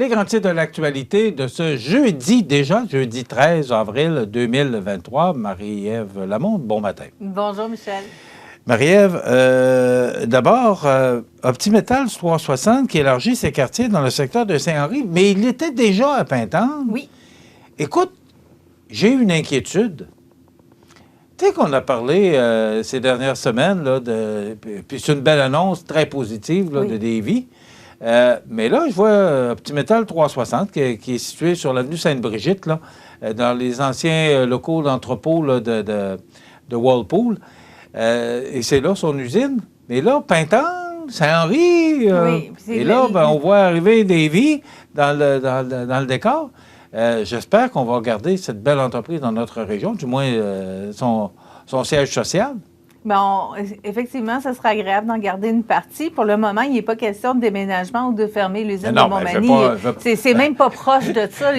les grands titres de l'actualité de ce jeudi 13 avril 2023. Marie-Ève Lamont, bon matin. Bonjour, Michel. Marie-Ève, d'abord, Optimétal 360 qui élargit ses quartiers dans le secteur de Saint-Henri, mais il était déjà à Pintendre. Oui. Écoute, j'ai une inquiétude. Tu sais qu'on a parlé ces dernières semaines, là, puis c'est une belle annonce très positive là, de Davy. Mais là, je vois Optimétal 360 qui est situé sur l'avenue Sainte-Brigitte, là, dans les anciens locaux d'entrepôt là, de Whirlpool. Et c'est là son usine. Mais là, Pintendre, Saint-Henri, et là, on voit arriver Davy dans le décor. J'espère qu'on va garder cette belle entreprise dans notre région, du moins son siège social. Bon, effectivement, ça sera agréable d'en garder une partie. Pour le moment, il n'est pas question de déménagement ou de fermer l'usine de Montmagny. C'est même pas proche de ça.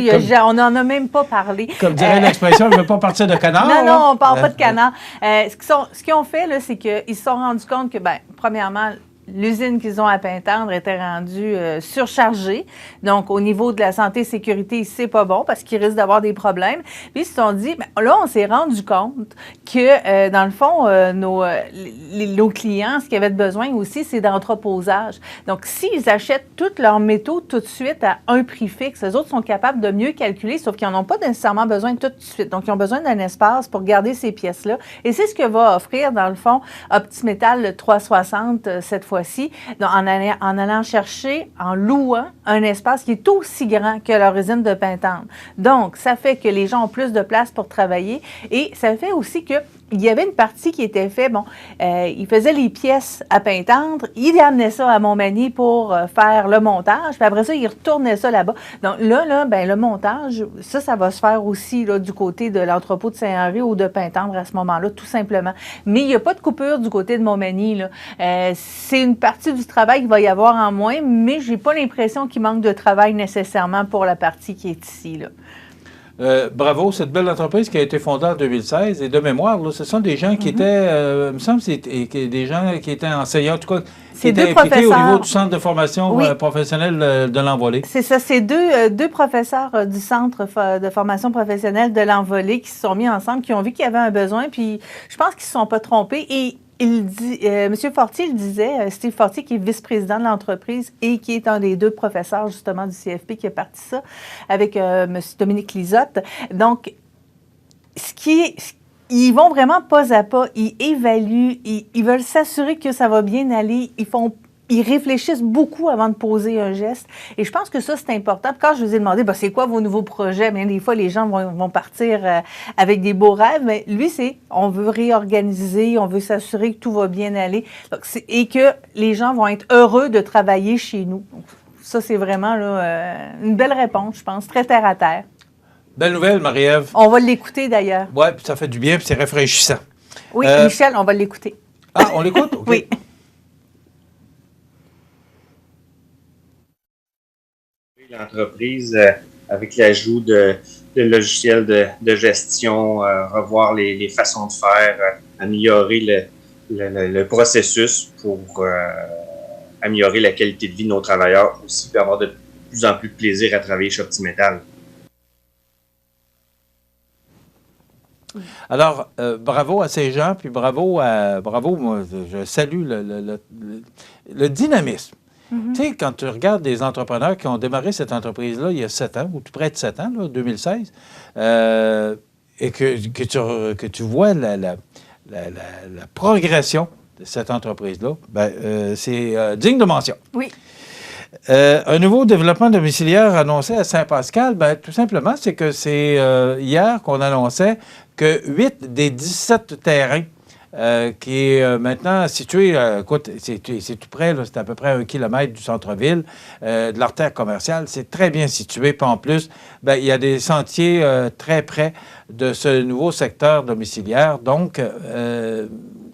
On n'en a même pas parlé. Comme dirait l'expression, je ne veux pas partir de canard. Non, on ne parle pas de canard. Ce qu'ils ont fait, là, c'est qu'ils se sont rendus compte que, premièrement, l'usine qu'ils ont à Pintendre était rendue surchargée. Donc, au niveau de la santé et sécurité, c'est pas bon parce qu'ils risquent d'avoir des problèmes. Puis, ils se sont dit, là, on s'est rendu compte que, dans le fond, nos clients, ce qu'ils avaient besoin aussi, c'est d'entreposage. Donc, s'ils achètent tous leurs métaux tout de suite à un prix fixe, les autres sont capables de mieux calculer, sauf qu'ils n'en ont pas nécessairement besoin tout de suite. Donc, ils ont besoin d'un espace pour garder ces pièces-là. Et c'est ce que va offrir, dans le fond, Optimétal 360 cette fois-ci, en allant chercher, en louant un espace qui est aussi grand que leur usine de Pintendre. Donc, ça fait que les gens ont plus de place pour travailler et ça fait aussi que il y avait une partie qui était faite, ils faisaient les pièces à Pintendre, ils amenaient ça à Montmagny pour faire le montage, puis après ça, ils retournaient ça là-bas. Donc là, le montage, ça va se faire aussi là, du côté de l'entrepôt de Saint-Henri ou de Pintendre à ce moment-là, tout simplement. Mais il n'y a pas de coupure du côté de Montmagny, là. C'est une partie du travail qu'il va y avoir en moins, mais j'ai pas l'impression qu'il manque de travail nécessairement pour la partie qui est ici, là. Bravo, cette belle entreprise qui a été fondée en 2016. Et de mémoire, là, ce sont des gens qui étaient, il me semble, des gens qui étaient enseignants, en tout cas, qui étaient impliqués au niveau du centre de formation professionnelle de l'Envolée. C'est ça, c'est deux professeurs du centre de formation professionnelle de l'Envolée qui se sont mis ensemble, qui ont vu qu'il y avait un besoin, puis je pense qu'ils ne se sont pas trompés. Et M. Fortier le disait, Steve Fortier, qui est vice-président de l'entreprise et qui est un des deux professeurs, justement, du CFP qui a parti ça, avec M. Dominique Lisotte. Donc, ils vont vraiment pas à pas, ils évaluent, ils veulent s'assurer que ça va bien aller, ils réfléchissent beaucoup avant de poser un geste. Et je pense que ça, c'est important. Quand je vous ai demandé, c'est quoi vos nouveaux projets? Bien, des fois, les gens vont partir avec des beaux rêves. Mais lui, on veut réorganiser, on veut s'assurer que tout va bien aller et que les gens vont être heureux de travailler chez nous. Donc, ça, c'est vraiment là, une belle réponse, je pense, très terre à terre. Belle nouvelle, Marie-Ève. On va l'écouter, d'ailleurs. Oui, puis ça fait du bien, puis c'est rafraîchissant. Oui, Michel, on va l'écouter. Ah, on l'écoute? Okay. Oui. L'entreprise, avec l'ajout de logiciels de gestion, revoir les façons de faire, améliorer le processus pour améliorer la qualité de vie de nos travailleurs, aussi puis avoir de plus en plus de plaisir à travailler chez Optimétal. Alors, bravo à ces gens, puis bravo, moi, je salue le dynamisme. Tu sais, quand tu regardes des entrepreneurs qui ont démarré cette entreprise-là il y a 7 ans, ou tout près de 7 ans, là, 2016, et que tu vois la progression de cette entreprise-là, c'est digne de mention. Oui. Un nouveau développement domiciliaire annoncé à Saint-Pascal, tout simplement, c'est que c'est hier qu'on annonçait que 8 des 17 terrains qui est maintenant situé, écoute, c'est tout près, c'est à peu près 1 kilomètre du centre-ville, de l'artère commerciale. C'est très bien situé. Puis en plus, il y a des sentiers très près de ce nouveau secteur domiciliaire. Donc, tu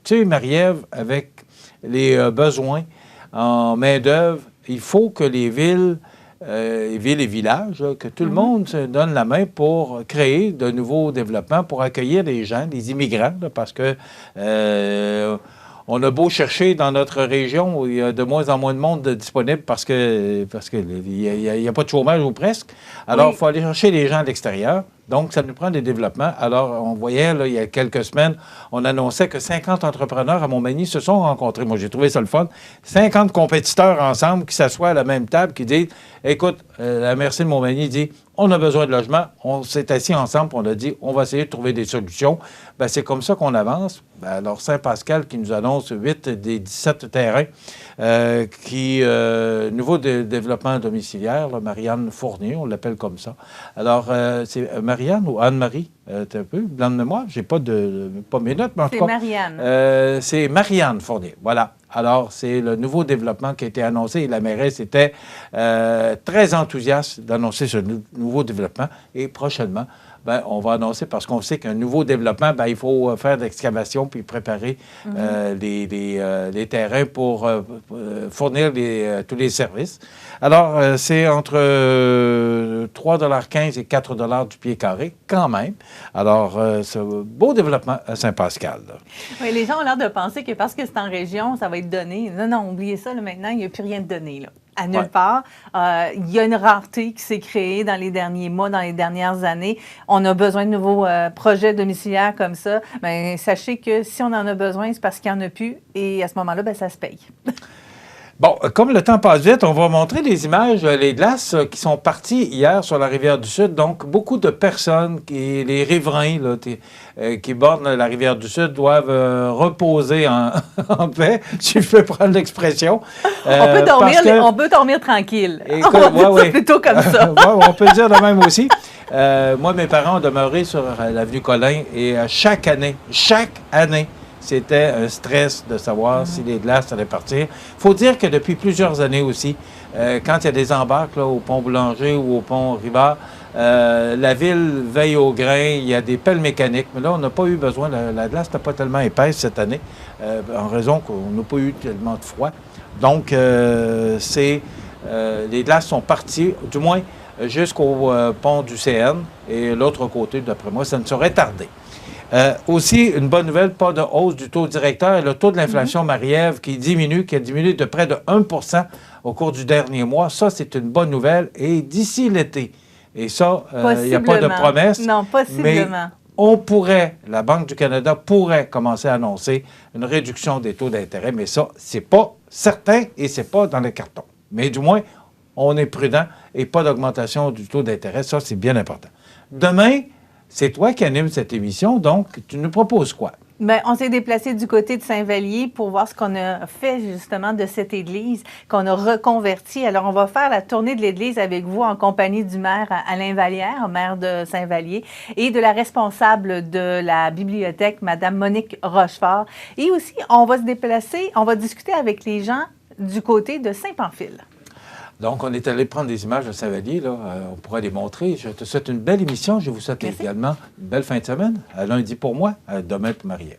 sais, Marie-Ève, avec les besoins en main-d'œuvre, il faut que les villes et villages, là, que tout le monde se donne la main pour créer de nouveaux développements, pour accueillir les gens, les immigrants, là, parce que on a beau chercher dans notre région où il y a de moins en moins de monde disponible parce que il y a pas de chômage ou presque. Alors, il faut aller chercher les gens à l'extérieur. Donc, ça nous prend des développements. Alors, on voyait, là, il y a quelques semaines, on annonçait que 50 entrepreneurs à Montmagny se sont rencontrés. Moi, j'ai trouvé ça le fun. 50 compétiteurs ensemble qui s'assoient à la même table, qui disent, écoute, la MRC de Montmagny dit, on a besoin de logement. On s'est assis ensemble, on a dit, on va essayer de trouver des solutions. Bien, c'est comme ça qu'on avance. Bien, alors, Saint-Pascal qui nous annonce 8 des 17 terrains nouveau développement domiciliaire, là, Marianne Fournier, on l'appelle comme ça. Alors, c'est Marianne ou Anne-Marie? T'es un peu blanc de mémoire? J'ai pas mes notes, mais en tout cas... C'est Marianne. C'est Marianne Fournier, voilà. Alors, c'est le nouveau développement qui a été annoncé et la mairesse était très enthousiaste d'annoncer ce nouveau développement. Et prochainement, ben, on va annoncer, parce qu'on sait qu'un nouveau développement, ben, il faut faire de l'excavation puis préparer les terrains pour fournir tous les services. Alors, c'est entre 3,15 et 4 du pied carré, quand même. Alors, c'est un beau développement à Saint-Pascal. Oui, les gens ont l'air de penser que parce que c'est en région, ça va être donné. Non, non, oubliez ça. Là, maintenant, il n'y a plus rien de donné, là. À nulle part. Il y a une rareté qui s'est créée dans les derniers mois, dans les dernières années. On a besoin de nouveaux projets domiciliaires comme ça. Bien, sachez que si on en a besoin, c'est parce qu'il n'y en a plus. Et à ce moment-là, bien, ça se paye. Bon, comme le temps passe vite, on va montrer les images, les glaces qui sont parties hier sur la Rivière-du-Sud. Donc, beaucoup de personnes, les riverains là, qui bordent la Rivière-du-Sud doivent reposer en paix, si je peux prendre l'expression. On peut dormir tranquille. Écoute, on va dire ça plutôt comme ça. On peut le dire de même aussi. Moi, mes parents ont demeuré sur l'avenue Colin et chaque année, c'était un stress de savoir si les glaces allaient partir. Il faut dire que depuis plusieurs années aussi, quand il y a des embarques là, au pont Boulanger ou au pont Rivard, la ville veille au grain, il y a des pelles mécaniques. Mais là, on n'a pas eu besoin. La glace n'a pas tellement épaisse cette année, en raison qu'on n'a pas eu tellement de froid. Donc, les glaces sont parties, du moins jusqu'au pont du CN. Et l'autre côté, d'après moi, ça ne saurait tarder. Aussi, une bonne nouvelle, pas de hausse du taux directeur. Et le taux de l'inflation Marie-Ève qui a diminué de près de 1 au cours du dernier mois. Ça, c'est une bonne nouvelle. Et d'ici l'été, et ça, il n'y a pas de promesse. Non, possiblement. Mais la Banque du Canada pourrait commencer à annoncer une réduction des taux d'intérêt. Mais ça, c'est pas certain et c'est pas dans le carton. Mais du moins, on est prudent et pas d'augmentation du taux d'intérêt. Ça, c'est bien important. Demain, c'est toi qui animes cette émission, donc tu nous proposes quoi? Bien, on s'est déplacé du côté de Saint-Vallier pour voir ce qu'on a fait justement de cette église, qu'on a reconvertie. Alors, on va faire la tournée de l'église avec vous en compagnie du maire Alain Vallière, maire de Saint-Vallier, et de la responsable de la bibliothèque, Mme Monique Rochefort. Et aussi, on va se déplacer, on va discuter avec les gens du côté de Saint-Pamphile. Donc, on est allé prendre des images de Saint-Vallier, là. On pourra les montrer. Je te souhaite une belle émission. Je vous souhaite également une belle fin de semaine. À lundi pour moi, à demain pour Marie-Ève.